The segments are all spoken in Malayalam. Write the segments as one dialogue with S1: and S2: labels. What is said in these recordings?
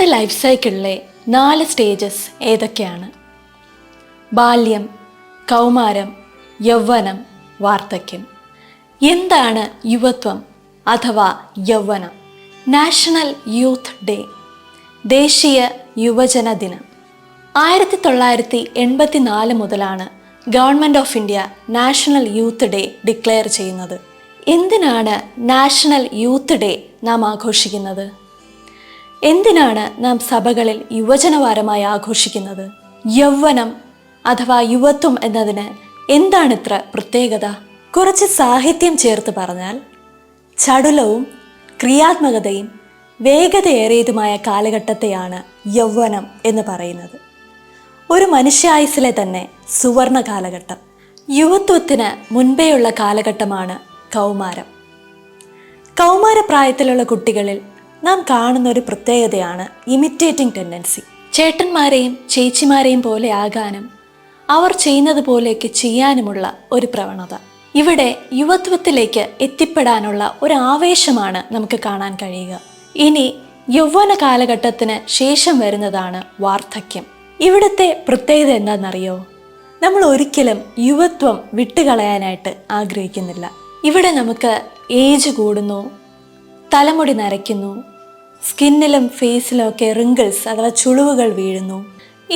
S1: നമ്മുടെ ലൈഫ് സൈക്കിളിലെ 4 സ്റ്റേജസ് ഏതൊക്കെയാണ്? ബാല്യം, കൗമാരം, യൗവനം, വാർദ്ധക്യം. എന്താണ് യുവത്വം അഥവാ യൗവനം? നാഷണൽ യൂത്ത് ഡേ, ദേശീയ യുവജന ദിനം. 1984 മുതലാണ് government of India national youth day declare ചെയ്യുന്നത്. എന്തിനാണ് നാഷണൽ യൂത്ത് ഡേ നാം ആഘോഷിക്കുന്നത്? എന്തിനാണ് നാം സഭകളിൽ യുവജനവാരമായി ആഘോഷിക്കുന്നത്? യൗവനം അഥവാ യുവത്വം എന്നതിന് എന്താണ് ഇത്ര പ്രത്യേകത? കുറച്ച് സാഹിത്യം ചേർത്ത് പറഞ്ഞാൽ, ചടുലവും ക്രിയാത്മകതയും വേഗതയേറിയതുമായ കാലഘട്ടത്തെയാണ് യൗവനം എന്ന് പറയുന്നത്. ഒരു മനുഷ്യായുസ്സിലെ തന്നെ സുവർണ കാലഘട്ടം. യുവത്വത്തിന് മുൻപേയുള്ള കാലഘട്ടമാണ് കൗമാരം. കൗമാരപ്രായത്തിലുള്ള കുട്ടികളിൽ നാം കാണുന്ന ഒരു പ്രത്യേകതയാണ് ഇമിറ്റേറ്റിംഗ് ടെൻഡൻസി. ചേട്ടന്മാരെയും ചേച്ചിമാരെയും പോലെ ആകാനും അവർ ചെയ്യുന്നത് പോലെയൊക്കെ ചെയ്യാനുമുള്ള ഒരു പ്രവണത. ഇവിടെ യുവത്വത്തിലേക്ക് എത്തിപ്പെടാനുള്ള ഒരു ആവേശമാണ് നമുക്ക് കാണാൻ കഴിയുക. ഇനി യൗവന കാലഘട്ടത്തിന് ശേഷം വരുന്നതാണ് വാർദ്ധക്യം. ഇവിടുത്തെ പ്രത്യേകത എന്താണെന്നറിയോ? നമ്മൾ ഒരിക്കലും യുവത്വം വിട്ടുകളയാനായിട്ട് ആഗ്രഹിക്കുന്നില്ല. ഇവിടെ നമുക്ക് ഏജ് കൂടുന്നു, തലമുടി നരയ്ക്കുന്നു, സ്കിന്നിലും ഫേസിലും ഒക്കെ റിങ്കിൾസ് അഥവാ ചുളിവുകൾ വീഴുന്നു.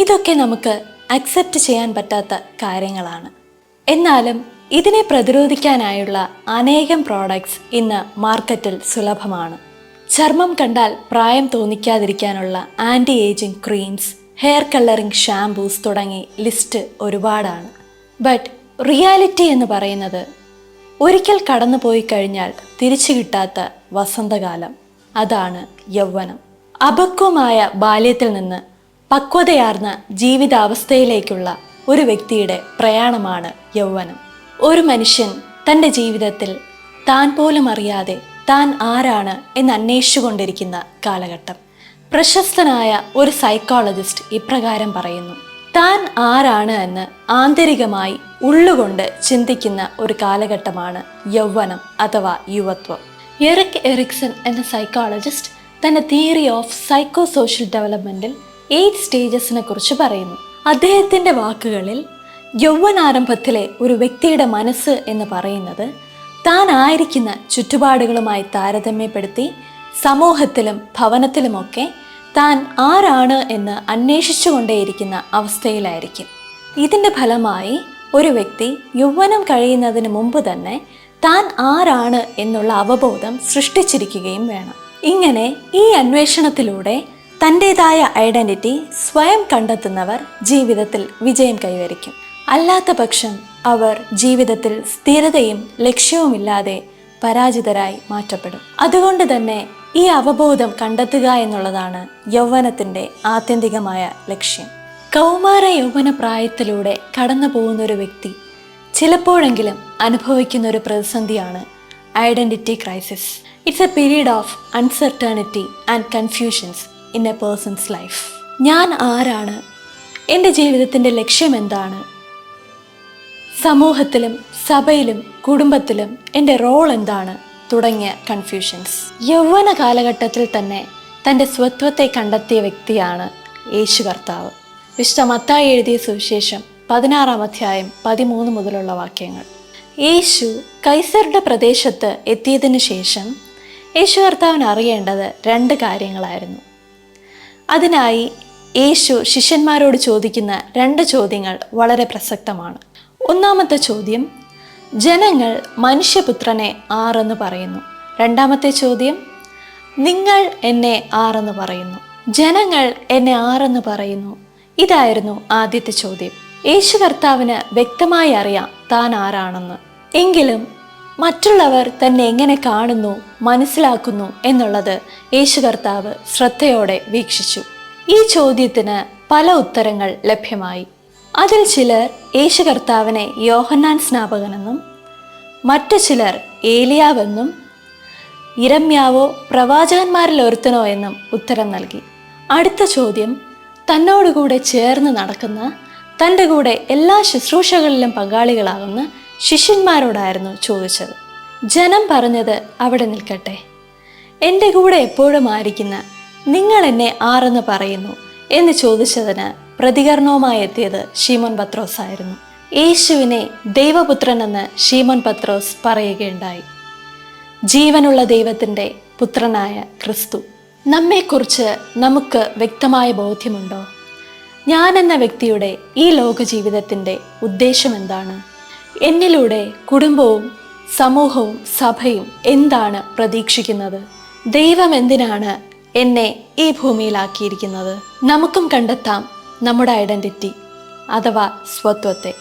S1: ഇതൊക്കെ നമുക്ക് അക്സെപ്റ്റ് ചെയ്യാൻ പറ്റാത്ത കാര്യങ്ങളാണ്. എന്നാലും ഇതിനെ പ്രതിരോധിക്കാനായുള്ള അനേകം പ്രോഡക്ട്സ് ഇന്ന് മാർക്കറ്റിൽ സുലഭമാണ്. ചർമ്മം കണ്ടാൽ പ്രായം തോന്നിക്കാതിരിക്കാനുള്ള anti ageing creams, hair colouring shampoos തുടങ്ങി ലിസ്റ്റ് ഒരുപാടാണ്. ബട്ട് റിയാലിറ്റി എന്ന് പറയുന്നത് ഒരിക്കൽ കടന്നു പോയി കഴിഞ്ഞാൽ തിരിച്ചു കിട്ടാത്ത വസന്തകാലം. അതാണ് യൗവനം. അപക്വമായ ബാല്യത്തിൽ നിന്ന് പക്വതയാർന്ന ജീവിതാവസ്ഥയിലേക്കുള്ള ഒരു വ്യക്തിയുടെ പ്രയാണമാണ് യൗവനം. ഒരു മനുഷ്യൻ തൻ്റെ ജീവിതത്തിൽ താൻ പോലും അറിയാതെ താൻ ആരാണ് എന്ന് അന്വേഷിച്ചുകൊണ്ടിരിക്കുന്ന കാലഘട്ടം. പ്രശസ്തനായ ഒരു സൈക്കോളജിസ്റ്റ് ഇപ്രകാരം പറയുന്നു: താൻ ആരാണ് എന്ന് ആന്തരികമായി ഉള്ളുകൊണ്ട് ചിന്തിക്കുന്ന ഒരു കാലഘട്ടമാണ് യൗവനം അഥവാ യുവത്വം. എറിക് എറിക്സൺ എന്ന സൈക്കോളജിസ്റ്റ് തൻ്റെ തിയറി ഓഫ് സൈക്കോ സോഷ്യൽ ഡെവലപ്മെൻറ്റിൽ 8 സ്റ്റേജസിനെ കുറിച്ച് പറയുന്നു. അദ്ദേഹത്തിൻ്റെ വാക്കുകളിൽ, യൗവനാരംഭത്തിലെ ഒരു വ്യക്തിയുടെ മനസ്സ് എന്ന് പറയുന്നത് താൻ ആയിരിക്കുന്ന ചുറ്റുപാടുകളുമായി താരതമ്യപ്പെടുത്തി സമൂഹത്തിലും ഭവനത്തിലുമൊക്കെ താൻ ആരാണ് എന്ന് അന്വേഷിച്ചുകൊണ്ടേയിരിക്കുന്ന അവസ്ഥയിലായിരിക്കും. ഇതിൻ്റെ ഫലമായി ഒരു വ്യക്തി യൗവനം കഴിയുന്നതിന് മുമ്പ് തന്നെ താൻ ആരാണ് എന്നുള്ള അവബോധം സൃഷ്ടിച്ചിരിക്കുകയും വേണം. ഇങ്ങനെ ഈ അന്വേഷണത്തിലൂടെ തൻ്റെതായ ഐഡൻറ്റിറ്റി സ്വയം കണ്ടെത്തുന്നവർ ജീവിതത്തിൽ വിജയം കൈവരിക്കും. അല്ലാത്ത പക്ഷം അവർ ജീവിതത്തിൽ സ്ഥിരതയും ലക്ഷ്യവുമില്ലാതെ പരാജിതരായി മാറ്റപ്പെടും. അതുകൊണ്ട് തന്നെ ഈ അവബോധം കണ്ടെത്തുക എന്നുള്ളതാണ് യൗവനത്തിൻ്റെ ആത്യന്തികമായ ലക്ഷ്യം. കൗമാര യൗവന പ്രായത്തിലൂടെ കടന്നു പോകുന്ന ഒരു വ്യക്തി ചിലപ്പോഴെങ്കിലും അനുഭവിക്കുന്ന ഒരു പ്രതിസന്ധിയാണ് identity crisis. It's A period of uncertainty and confusions in a person's life. ഞാൻ ആരാണ്? എൻ്റെ ജീവിതത്തിൻ്റെ ലക്ഷ്യം എന്താണ്? സമൂഹത്തിലും സഭയിലും കുടുംബത്തിലും എൻ്റെ റോൾ എന്താണ്? തുടങ്ങിയ കൺഫ്യൂഷൻസ്. യൗവന കാലഘട്ടത്തിൽ തന്നെ തൻ്റെ സ്വത്വത്തെ കണ്ടെത്തിയ വ്യക്തിയാണ് യേശു കർത്താവ്. വിശുദ്ധ മത്തായി എഴുതിയ സുവിശേഷം 16-ാം അധ്യായം 13 മുതലുള്ള വാക്യങ്ങൾ. യേശു കൈസറുടെ പ്രദേശത്ത് എത്തിയതിനു ശേഷം യേശു കർത്താവിന് അറിയേണ്ടത് 2 കാര്യങ്ങളായിരുന്നു. അതിനായി യേശു ശിഷ്യന്മാരോട് ചോദിക്കുന്ന 2 ചോദ്യങ്ങൾ വളരെ പ്രസക്തമാണ്. ഒന്നാമത്തെ ചോദ്യം, ജനങ്ങൾ മനുഷ്യപുത്രനെ ആരെന്ന് പറയുന്നു? രണ്ടാമത്തെ ചോദ്യം, നിങ്ങൾ എന്നെ ആരെന്ന് പറയുന്നു? ജനങ്ങൾ എന്നെ ആരെന്ന് പറയുന്നു. ഇതായിരുന്നു ആദ്യത്തെ ചോദ്യം. യേശു കർത്താവിന് വ്യക്തമായി അറിയാം താൻ ആരാണെന്ന്. എങ്കിലും മറ്റുള്ളവർ തന്നെ എങ്ങനെ കാണുന്നു, മനസ്സിലാക്കുന്നു എന്നുള്ളത് യേശു കർത്താവ് ശ്രദ്ധയോടെ വീക്ഷിച്ചു. ഈ ചോദ്യത്തിന് പല ഉത്തരങ്ങൾ ലഭ്യമായി. അതിൽ ചിലർ യേശു കർത്താവിനെ യോഹന്നാൻ സ്നാപകനെന്നും മറ്റു ചിലർ ഏലിയാവെന്നും ഇരമ്യാവോ പ്രവാചകന്മാരിൽ ഒരുത്തനോ എന്നും ഉത്തരം നൽകി. അടുത്ത ചോദ്യം തന്നോടുകൂടെ ചേർന്ന് നടക്കുന്ന, തൻ്റെ കൂടെ എല്ലാ ശുശ്രൂഷകളിലും പങ്കാളികളാകുന്ന ശിഷ്യന്മാരോടായിരുന്നു ചോദിച്ചത്. ജനം പറഞ്ഞത് അവിടെ നിൽക്കട്ടെ, എൻ്റെ കൂടെ എപ്പോഴും ആയിരിക്കുന്ന നിങ്ങൾ എന്നെ ആരെന്ന് പറയുന്നു എന്ന് ചോദിച്ചതിന് പ്രതികരണവുമായി എത്തിയത് ശീമോൻ പത്രോസ് ആയിരുന്നു. യേശുവിനെ ദൈവപുത്രനെന്ന് ശീമോൻ പത്രോസ് പറയുകയുണ്ടായി. ജീവനുള്ള ദൈവത്തിൻ്റെ പുത്രനായ ക്രിസ്തു. നമ്മെക്കുറിച്ച് നമുക്ക് വ്യക്തമായ ബോധ്യമുണ്ടോ? ഞാൻ എന്ന വ്യക്തിയുടെ ഈ ലോക ജീവിതത്തിൻ്റെ ഉദ്ദേശം എന്താണ്? എന്നിലൂടെ കുടുംബവും സമൂഹവും സഭയും എന്താണ് പ്രതീക്ഷിക്കുന്നത്? ദൈവം എന്തിനാണ് എന്നെ ഈ ഭൂമിയിലാക്കിയിരിക്കുന്നത്? നമുക്കും കണ്ടെത്താം നമ്മുടെ ഐഡൻറ്റിറ്റി അഥവാ സ്വത്വത്തെ.